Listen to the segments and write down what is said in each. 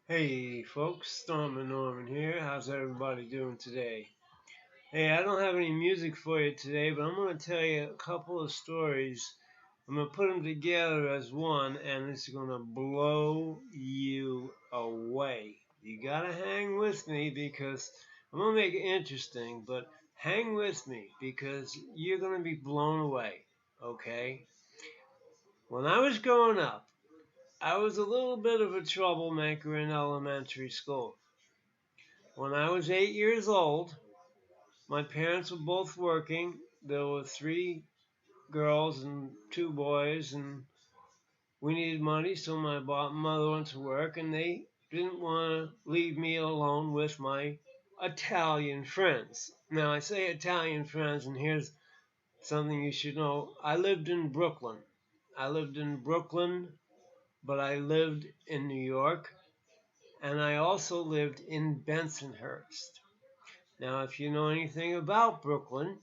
Hey folks, Storm and Norman here. How's everybody doing today? Hey, I don't have any music for you today, but I'm going to tell you a couple of stories. I'm going to put them together as one, and it's going to blow you away. You got to hang with me because I'm going to make it interesting, but hang with me because you're going to be blown away, okay? When I was growing up, I was a little bit of a troublemaker in elementary school. When I was 8 years old, my parents were both working. There were three girls and two boys, and we needed money, so my mother went to work, and they didn't want to leave me alone with my Italian friends. Now, I say Italian friends, and here's something you should know. I lived in Brooklyn. I lived in Brooklyn, but I lived in New York, and I also lived in Bensonhurst. Now, if you know anything about Brooklyn,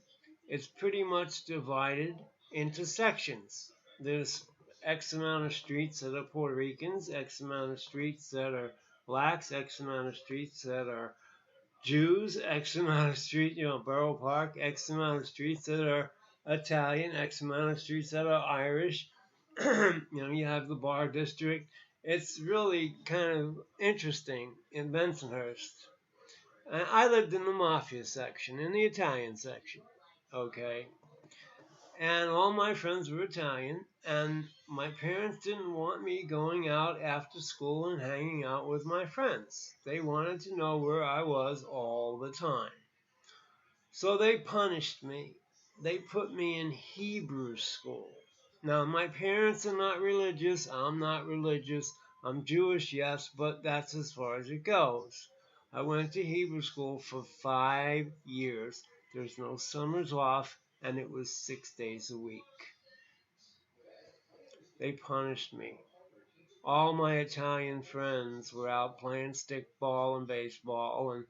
it's pretty much divided into sections. There's X amount of streets that are Puerto Ricans, X amount of streets that are blacks, X amount of streets that are Jews, X amount of streets, Borough Park, X amount of streets that are Italian, X amount of streets that are Irish. You have the Bar District. It's really kind of interesting in Bensonhurst. I lived in the mafia section, in the Italian section, okay? And all my friends were Italian, and my parents didn't want me going out after school and hanging out with my friends. They wanted to know where I was all the time. So they punished me. They put me in Hebrew school. Now, my parents are not religious. I'm not religious. I'm Jewish, yes, but that's as far as it goes. I went to Hebrew school for 5 years. There's no summers off, and it was 6 days a week. They punished me. All my Italian friends were out playing stickball and baseball, and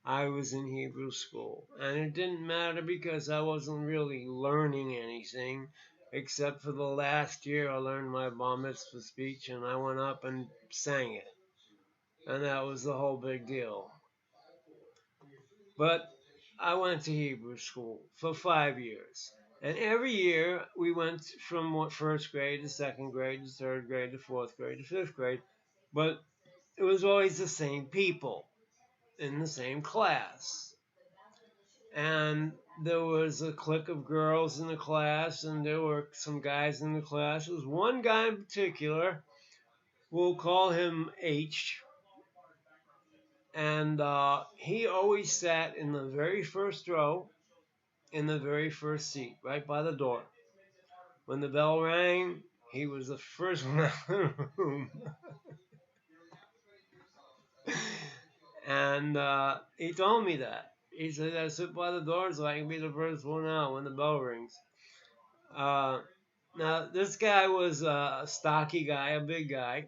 I was in Hebrew school. And it didn't matter because I wasn't really learning anything, except for the last year I learned my bar mitzvah speech, and I went up and sang it. And that was the whole big deal. But I went to Hebrew school for 5 years. And every year we went from first grade to second grade to third grade to fourth grade to fifth grade. But it was always the same people in the same class. And there was a clique of girls in the class, and there were some guys in the class. There was one guy in particular, we'll call him H, and he always sat in the very first row, in the very first seat, right by the door. When the bell rang, he was the first one out of the room. And he told me that. He said, I sit by the door so I can be the first one out when the bell rings. Now, this guy was a stocky guy, a big guy.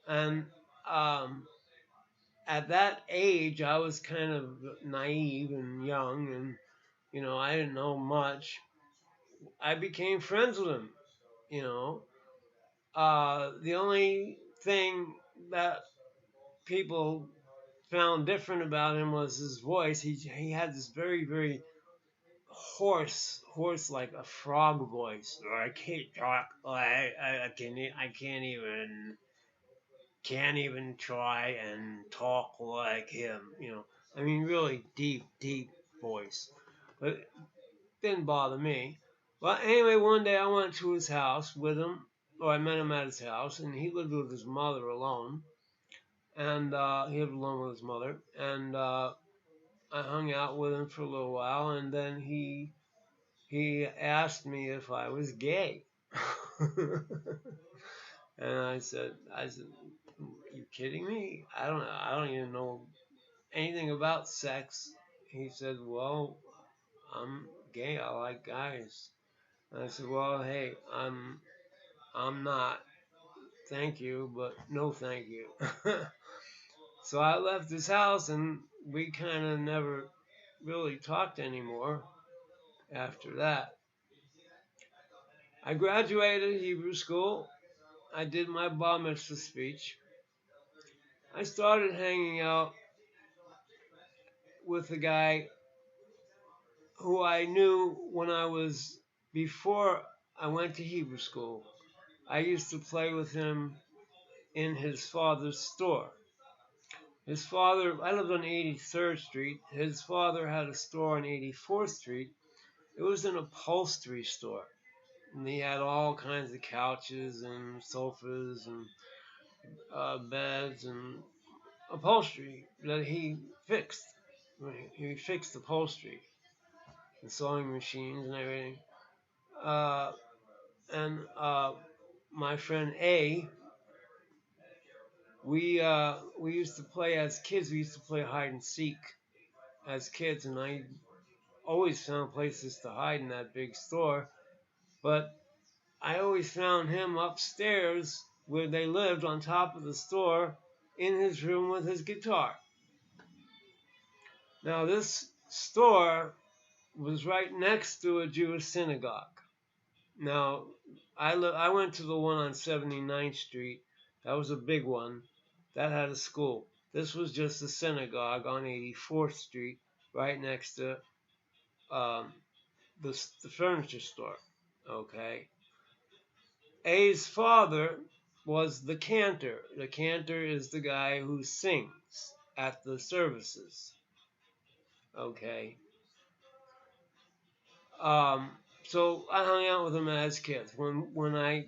And at that age, I was kind of naive and young, and, I didn't know much. I became friends with him, you know. The only thing that people found different about him was his voice. He had this very, very hoarse like a frog voice. I can't talk. I can't even try and talk like him. I mean, really deep voice. But it didn't bother me. Well, anyway, one day I went to his house with him, or I met him at his house, and he lived with his mother alone. And he lived alone with his mother. And I hung out with him for a little while, and then he asked me if I was gay. And I said, you kidding me? I don't even know anything about sex. He said, well, I'm gay. I like guys. And I said, well, hey, I'm not. Thank you, but no thank you. So I left his house, and we kind of never really talked anymore after that. I graduated Hebrew school. I did my bar mitzvah speech. I started hanging out with a guy who I knew when before I went to Hebrew school. I used to play with him in his father's store. His father, I lived on 83rd Street. His father had a store on 84th Street. It was an upholstery store. And he had all kinds of couches and sofas and beds and upholstery that he fixed. He fixed upholstery and sewing machines and everything. Uh, and my friend A, we used to play as kids. We used to play hide and seek as kids, and I always found places to hide in that big store. But I always found him upstairs where they lived on top of the store in his room with his guitar. Now, this store was right next to a Jewish synagogue. Now, I went to the one on 79th Street. That was a big one. That had a school. This was just a synagogue on 84th Street, right next to the furniture store. Okay. A's father was the cantor. The cantor is the guy who sings at the services. Okay. So I hung out with him as kids. When I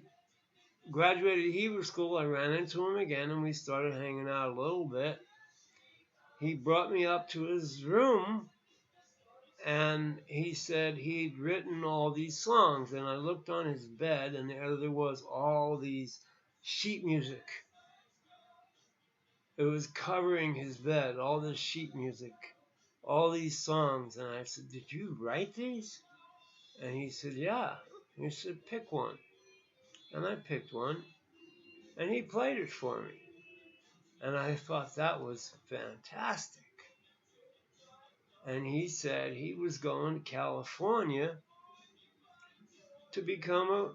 graduated Hebrew school, I ran into him again, and we started hanging out a little bit. He brought me up to his room, and he said he'd written all these songs. And I looked on his bed, and there was all these sheet music. It was covering his bed, all this sheet music, all these songs. And I said, "Did you write these?" And he said, "Yeah." He said, "Pick one." And I picked one, and he played it for me. And I thought that was fantastic. And he said he was going to California to become a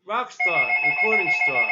rock star, recording star.